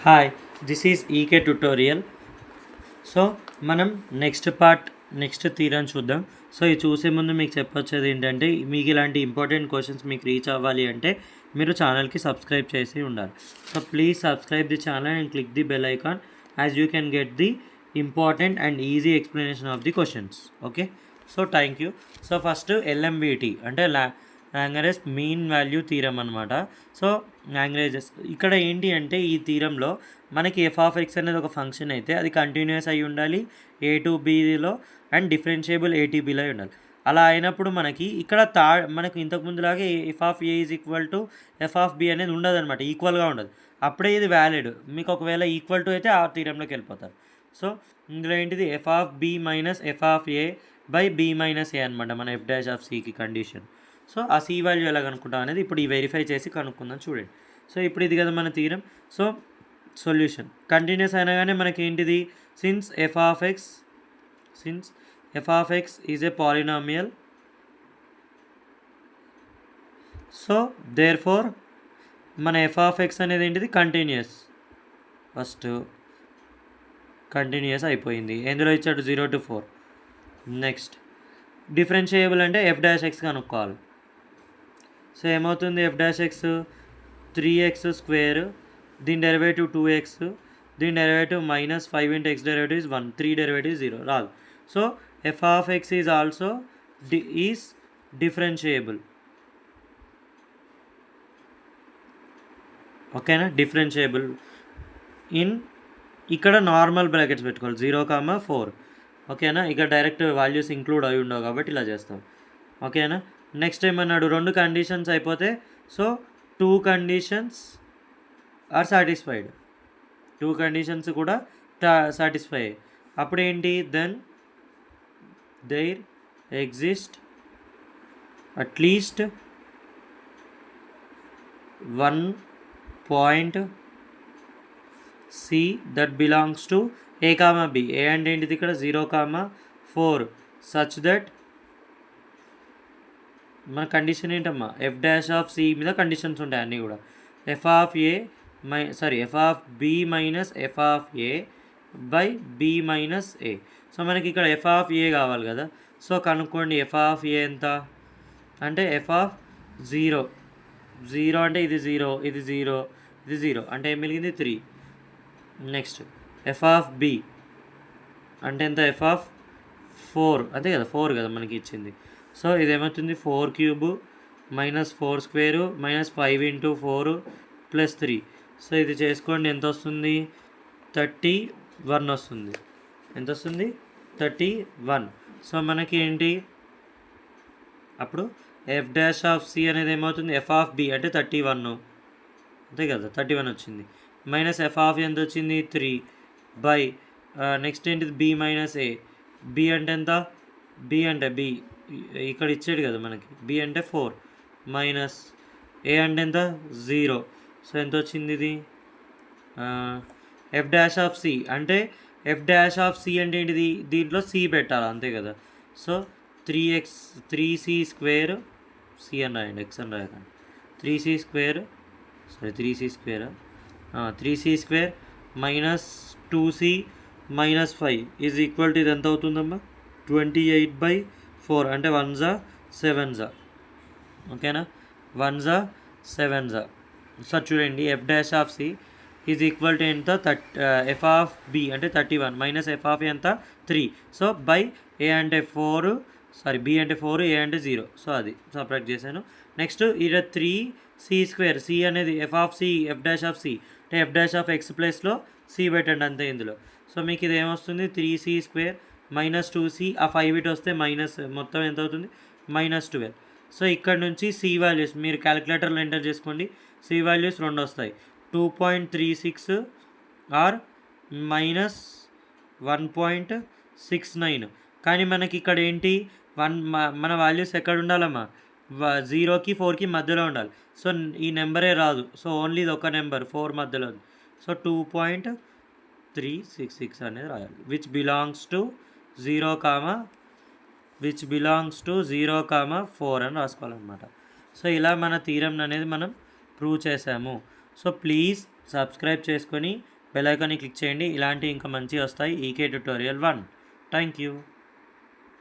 Hi, this is EK tutorial. So మనం next theorem చూద్దాం. So ఇది చూసే ముందు మీకు చెప్పొచ్చేది ఏంటంటే, మీకు ఇలాంటి ఇంపార్టెంట్ క్వశ్చన్స్ మీకు రీచ్ అవ్వాలి అంటే మీరు ఛానల్కి సబ్స్క్రైబ్ చేసి ఉండాలి. So please subscribe the channel and click the bell icon as you can get the important and easy explanation of the questions. Okay, so thank you. So first LMVT అంటే Lagrange mean value theorem అనమాట. So languages ఇక్కడ ఏంటి అంటే, ఈ థీరంలో మనకి f(x) అనేది ఒక function అయితే అది కంటిన్యూస్ అయి ఉండాలి a to bలో అండ్ డిఫరెన్షియబుల్ a to bలో ఉండాలి. అలా అయినప్పుడు మనకి ఇక్కడ మనకు ఇంతకుముందులాగే f(a) f(b) అనేది ఉండదు అనమాట, ఈక్వల్గా ఉండదు. అప్పుడే ఇది వ్యాలిడ్. మీకు ఒకవేళ ఈక్వల్ టు అయితే ఆ థీరంలోకి వెళ్ళిపోతారు. సో ఇందులో ఏంటిది f(b minus f(a)b minus a అనమాట మన f'(c)కి కండిషన్. సో ఆ సి వాల్యూ ఎలా కనుక్కుంటాం అనేది ఇప్పుడు ఈ వెరిఫై చేసి కనుక్కుందాం చూడండి. సో ఇప్పుడు ఇది కదా మన థీరం. సో సొల్యూషన్ కంటిన్యూస్ అయినా కానీ మనకి ఏంటిది, since f(x) is a polynomial, so therefore మన f(x) అనేది ఏంటిది కంటిన్యూస్. ఫస్ట్ కంటిన్యూస్ అయిపోయింది, ఎందులో ఇచ్చాడు 0 to 4. నెక్స్ట్ డిఫరెన్షియబుల్ అంటే f'(x) కనుక్కోవాలి. సో ఏమవుతుంది, f'(x) 3x², దీని డెరివేటివ్ 2x, దీని derivative minus 5 × x derivative is 1, 3 derivative 0 రాదు. So f(x) is also is differentiable. ఓకేనా, డిఫరెన్షియబుల్ ఇన్ ఇక్కడ నార్మల్ బ్రాకెట్స్ పెట్టుకోవాలి 0, 4. ఓకేనా, ఇక్కడ డైరెక్ట్ వాల్యూస్ ఇంక్లూడ్ అయి ఉండవు కాబట్టి ఇలా చేస్తాం. ఓకేనా, నెక్స్ట్ ఏమన్నాడు, 2 కండిషన్స్ అయిపోతే so 2 conditions are satisfied, 2 conditions కూడా సాటిస్ఫై. అప్పుడు ఏంటి, then there exist at least 1 point c that belongs to a, b. A అంటే ఏంటిది ఇక్కడ 0, 4 సచ్ దట్ మన కండిషన్ ఏంటమ్మా, f'(c) మీద కండిషన్స్ ఉంటాయి అన్నీ కూడా. f(b minus f(a)b minus a. So మనకి ఇక్కడ f(a) కావాలి కదా. సో కనుక్కోండి f(a) ఎంత అంటే f(0) అంటే ఇది 0, ఇది 0, ఇది 0 అంటే ఏం మిగిలింది 3. నెక్స్ట్ f(b) అంటే ఎంత, f(4) అంతే కదా, 4 కదా మనకి ఇచ్చింది. సో ఇదేమవుతుంది 4³ మైనస్ 4² మైనస్ 5 × 4 ప్లస్ 3. సో ఇది చేసుకోండి, ఎంత వస్తుంది, 31 వస్తుంది. ఎంత వస్తుంది, 31. సో మనకి ఏంటి అప్పుడు f'(c) అనేది ఏమవుతుంది, f(b) అంటే 31 అంతే కదా, 31 వచ్చింది. మైనస్ f(a) ఎంత వచ్చింది, 3 బై నెక్స్ట్ ఏంటిది b మైనస్ a. b అంటే ఎంత, b అంటే b ఇక్కడ ఇచ్చాడు కదా మనకి, b అంటే 4 మైనస్ a అంటే ఎంత 0. సో ఎంత వచ్చింది ఇది f'(c) అంటే f'(c) అంటే ఏంటిది, దీంట్లో c పెట్టాలి అంతే కదా. సో 3c² c అని రాయండి, x అని రాయకండి. 3c² minus 2c minus 5 is equal to ఇది ఎంత అవుతుందమ్మా, 28/4 అంటే 1 7. ఓకేనా, 1 7. సో చూడండి f'(c) ఈజ్ ఈక్వల్ టు ఎంత, f(b) అంటే 31 మైనస్ f(a) ఎంత 3. సో బై a అంటే 4, b అంటే 4, a అంటే 0. సో అది సపరేట్ చేశాను. నెక్స్ట్ ఇక్కడ 3c² c అనేది f(c) అంటే f'(x) ప్లేస్లో c పెట్టండి అంతే ఇందులో. సో మీకు ఇది ఏమొస్తుంది, 3c² మైనస్ 2c, ఆ 5 ఇటు వస్తే మైనస్, మొత్తం ఎంత అవుతుంది -12. సో ఇక్కడ నుంచి c వాల్యూస్ మీరు క్యాలిక్యులేటర్లో ఎంటర్ చేసుకోండి. c వాల్యూస్ 2 వస్తాయి, 2.36 ఆర్ -1.69. కానీ మనకి ఇక్కడ ఏంటి, మన వాల్యూస్ ఎక్కడ ఉండాలమ్మా, 0కి 4కి మధ్యలో ఉండాలి. సో ఈ నెంబరే రాదు, సో ఓన్లీ ఇది ఒక నెంబర్ 4 మధ్యలో ఉంది. సో 2.366 అనేది రాయాలి, విచ్ బిలాంగ్స్ టు 0, 4 అని రాసుకోవాలన్నమాట. సో ఇలా మన థీరం అనేది మనం ప్రూవ్ చేసాము. సో ప్లీజ్ సబ్స్క్రైబ్ చేసుకొని బెల్ ఐకాన్ని క్లిక్ చేయండి. ఇలాంటి ఇంకా మంచిగా వస్తాయి ఈకే ట్యుటోరియల్ 1. Thank you.